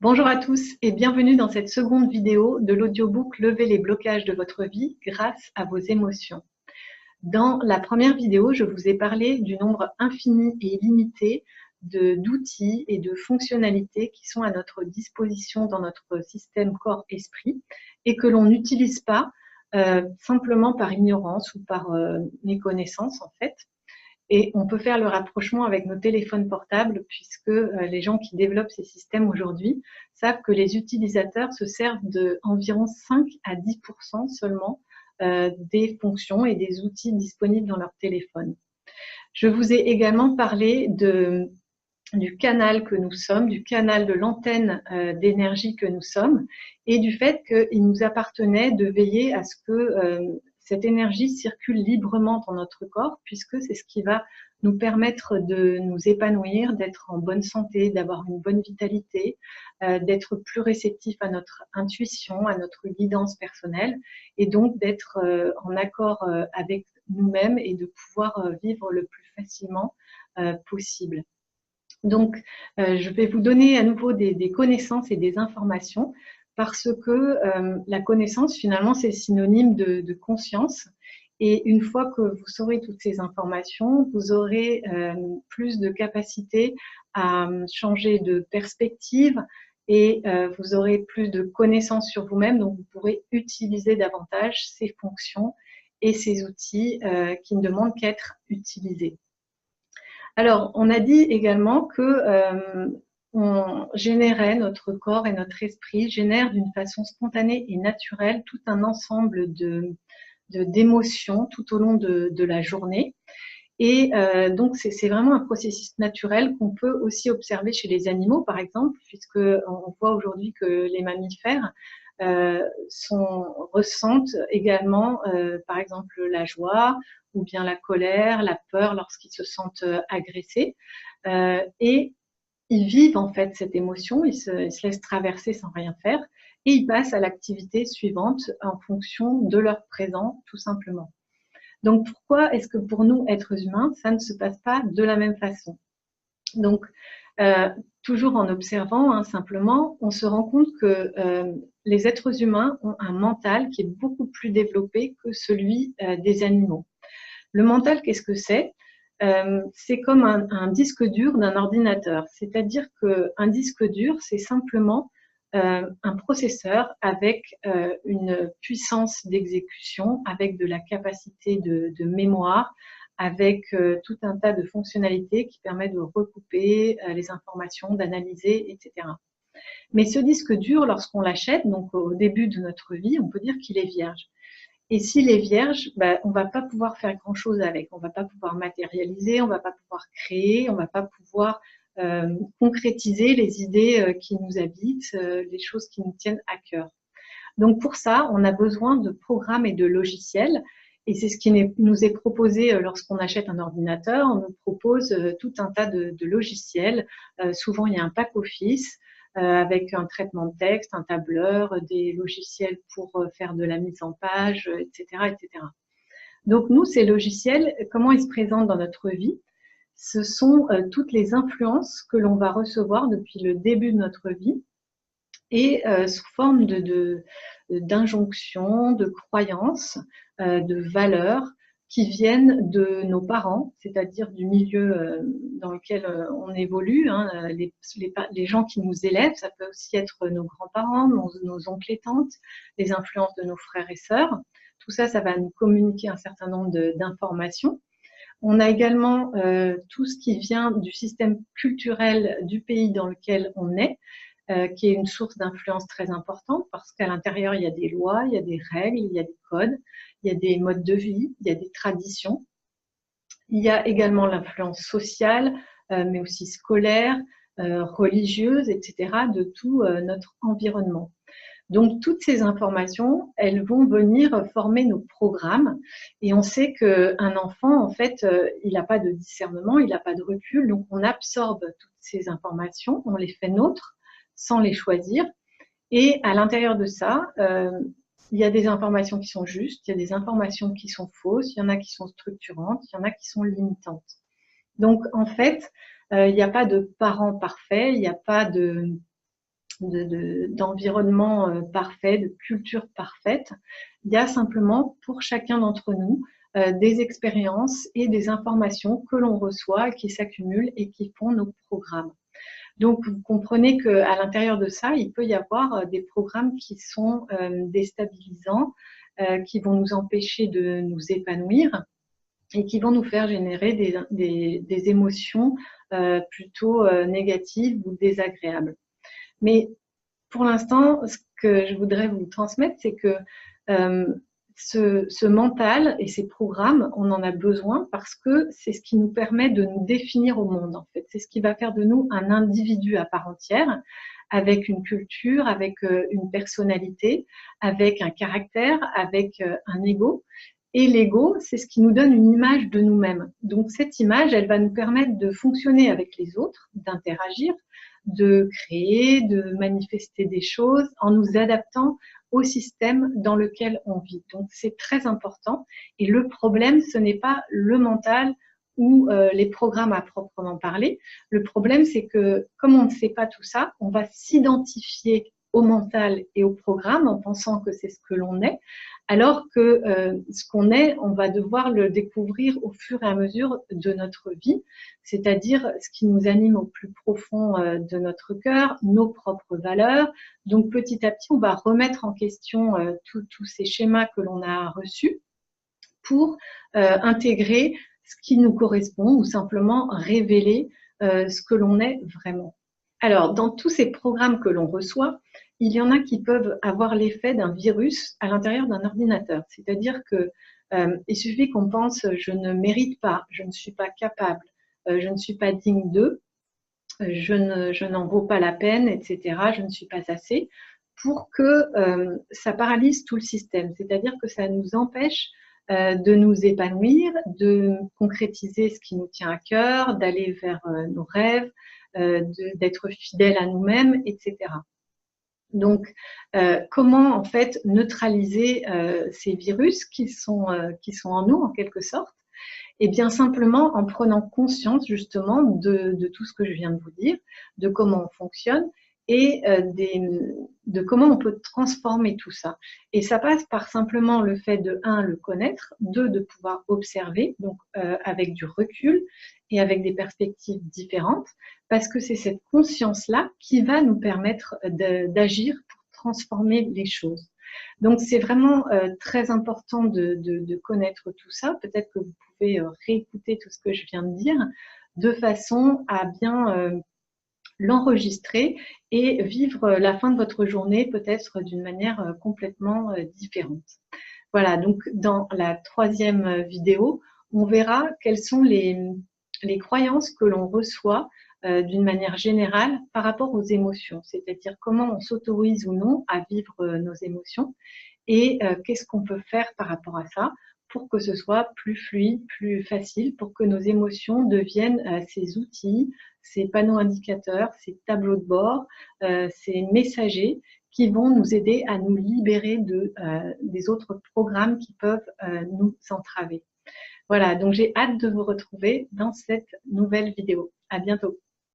Bonjour à tous et bienvenue dans cette seconde vidéo de l'audiobook Levez les blocages de votre vie grâce à vos émotions. Dans la première vidéo, je vous ai parlé du nombre infini et illimité d'outils et de fonctionnalités qui sont à notre disposition dans notre système corps-esprit et que l'on n'utilise pas simplement par ignorance ou par méconnaissance en fait. Et on peut faire le rapprochement avec nos téléphones portables puisque les gens qui développent ces systèmes aujourd'hui savent que les utilisateurs se servent d'environ 5 à 10% seulement des fonctions et des outils disponibles dans leur téléphone. Je vous ai également parlé du canal que nous sommes, du canal de l'antenne d'énergie que nous sommes et du fait qu'il nous appartenait de veiller à ce que cette énergie circule librement dans notre corps puisque c'est ce qui va nous permettre de nous épanouir, d'être en bonne santé, d'avoir une bonne vitalité, d'être plus réceptif à notre intuition, à notre guidance personnelle et donc d'être en accord avec nous-mêmes et de pouvoir vivre le plus facilement possible. Donc, je vais vous donner à nouveau des connaissances et des informations parce que la connaissance, finalement, c'est synonyme de conscience. Et une fois que vous saurez toutes ces informations, vous aurez plus de capacité à changer de perspective et vous aurez plus de connaissances sur vous-même. Donc, vous pourrez utiliser davantage ces fonctions et ces outils qui ne demandent qu'à être utilisés. Alors, on a dit également que on générait, notre corps et notre esprit génèrent d'une façon spontanée et naturelle tout un ensemble d'émotions tout au long de la journée. Et donc, c'est vraiment un processus naturel qu'on peut aussi observer chez les animaux, par exemple, puisqu'on voit aujourd'hui que les mammifères ressentent également, par exemple, la joie ou bien la colère, la peur lorsqu'ils se sentent agressés. Et ils vivent en fait cette émotion, ils se laissent traverser sans rien faire et ils passent à l'activité suivante en fonction de leur présent, tout simplement. Donc, pourquoi est-ce que pour nous, êtres humains, ça ne se passe pas de la même façon? Donc, toujours en observant, simplement, on se rend compte que les êtres humains ont un mental qui est beaucoup plus développé que celui des animaux. Le mental, qu'est-ce que c'est? C'est comme un disque dur d'un ordinateur. C'est-à-dire qu'un disque dur, c'est simplement un processeur avec une puissance d'exécution, avec de la capacité de mémoire, avec tout un tas de fonctionnalités qui permettent de recouper les informations, d'analyser, etc. Mais ce disque dur, lorsqu'on l'achète, donc au début de notre vie, on peut dire qu'il est vierge. Et s'il est vierge, on ne va pas pouvoir faire grand-chose avec. On ne va pas pouvoir matérialiser, on ne va pas pouvoir créer, on ne va pas pouvoir concrétiser les idées qui nous habitent, les choses qui nous tiennent à cœur. Donc pour ça, on a besoin de programmes et de logiciels. Et c'est ce qui nous est proposé lorsqu'on achète un ordinateur. On nous propose tout un tas de logiciels. Souvent, il y a un pack office avec un traitement de texte, un tableur, des logiciels pour faire de la mise en page, etc., etc. Donc nous, ces logiciels, comment ils se présentent dans notre vie? Ce sont toutes les influences que l'on va recevoir depuis le début de notre vie et sous forme d'injonctions, de croyances, de valeurs qui viennent de nos parents, c'est-à-dire du milieu dans lequel on évolue, les gens qui nous élèvent, ça peut aussi être nos grands-parents, nos oncles et tantes, les influences de nos frères et sœurs. Tout ça, ça va nous communiquer un certain nombre d'informations. On a également tout ce qui vient du système culturel du pays dans lequel on est, qui est une source d'influence très importante parce qu'à l'intérieur, il y a des lois, il y a des règles, il y a des codes, il y a des modes de vie, il y a des traditions. Il y a également l'influence sociale, mais aussi scolaire, religieuse, etc., de tout notre environnement. Donc, toutes ces informations, elles vont venir former nos programmes. Et on sait qu'un enfant, en fait, il n'a pas de discernement, il n'a pas de recul. Donc, on absorbe toutes ces informations, on les fait nôtres sans les choisir. Et à l'intérieur de ça, il y a des informations qui sont justes, il y a des informations qui sont fausses, il y en a qui sont structurantes, il y en a qui sont limitantes. Donc, en fait, il n'y a pas de parents parfaits, il n'y a pas d'environnement parfait, de culture parfaite. Il y a simplement pour chacun d'entre nous des expériences et des informations que l'on reçoit, qui s'accumulent et qui font nos programmes. Donc, vous comprenez qu'à l'intérieur de ça, il peut y avoir des programmes qui sont déstabilisants, qui vont nous empêcher de nous épanouir et qui vont nous faire générer des émotions plutôt négatives ou désagréables. Mais pour l'instant, ce que je voudrais vous transmettre, c'est que ce mental et ces programmes, on en a besoin parce que c'est ce qui nous permet de nous définir au monde, en fait. C'est ce qui va faire de nous un individu à part entière, avec une culture, avec une personnalité, avec un caractère, avec un ego. Et l'ego, c'est ce qui nous donne une image de nous-mêmes. Donc cette image, elle va nous permettre de fonctionner avec les autres, d'interagir, de créer, de manifester des choses en nous adaptant au système dans lequel on vit. Donc c'est très important. Et le problème, ce n'est pas le mental ou les programmes à proprement parler. Le problème, c'est que comme on ne sait pas tout ça, on va s'identifier au mental et au programme en pensant que c'est ce que l'on est, alors que ce qu'on est, on va devoir le découvrir au fur et à mesure de notre vie, c'est-à-dire ce qui nous anime au plus profond de notre cœur, nos propres valeurs. Donc petit à petit, on va remettre en question tous ces schémas que l'on a reçus pour intégrer ce qui nous correspond ou simplement révéler ce que l'on est vraiment. Alors, dans tous ces programmes que l'on reçoit, il y en a qui peuvent avoir l'effet d'un virus à l'intérieur d'un ordinateur. C'est-à-dire qu'il suffit qu'on pense « je ne mérite pas, je ne suis pas capable, je ne suis pas digne d'eux, je n'en vaux pas la peine, etc., je ne suis pas assez », pour que ça paralyse tout le système. C'est-à-dire que ça nous empêche de nous épanouir, de concrétiser ce qui nous tient à cœur, d'aller vers nos rêves, d'être fidèle à nous-mêmes, etc. Donc, comment en fait neutraliser ces virus qui sont en nous en quelque sorte? Eh bien simplement en prenant conscience justement de tout ce que je viens de vous dire, de comment on fonctionne et de comment on peut transformer tout ça. Et ça passe par simplement le fait de, un, le connaître, deux, de pouvoir observer, donc avec du recul et avec des perspectives différentes, parce que c'est cette conscience-là qui va nous permettre d'agir pour transformer les choses. Donc, c'est vraiment très important de connaître tout ça. Peut-être que vous pouvez réécouter tout ce que je viens de dire de façon à bien l'enregistrer et vivre la fin de votre journée peut-être d'une manière complètement différente. Voilà, donc dans la troisième vidéo, on verra quelles sont les croyances que l'on reçoit d'une manière générale par rapport aux émotions, c'est-à-dire comment on s'autorise ou non à vivre nos émotions et qu'est-ce qu'on peut faire par rapport à ça pour que ce soit plus fluide, plus facile, pour que nos émotions deviennent ces outils, ces panneaux indicateurs, ces tableaux de bord, ces messagers qui vont nous aider à nous libérer des autres programmes qui peuvent nous entraver. Voilà, donc j'ai hâte de vous retrouver dans cette nouvelle vidéo. À bientôt.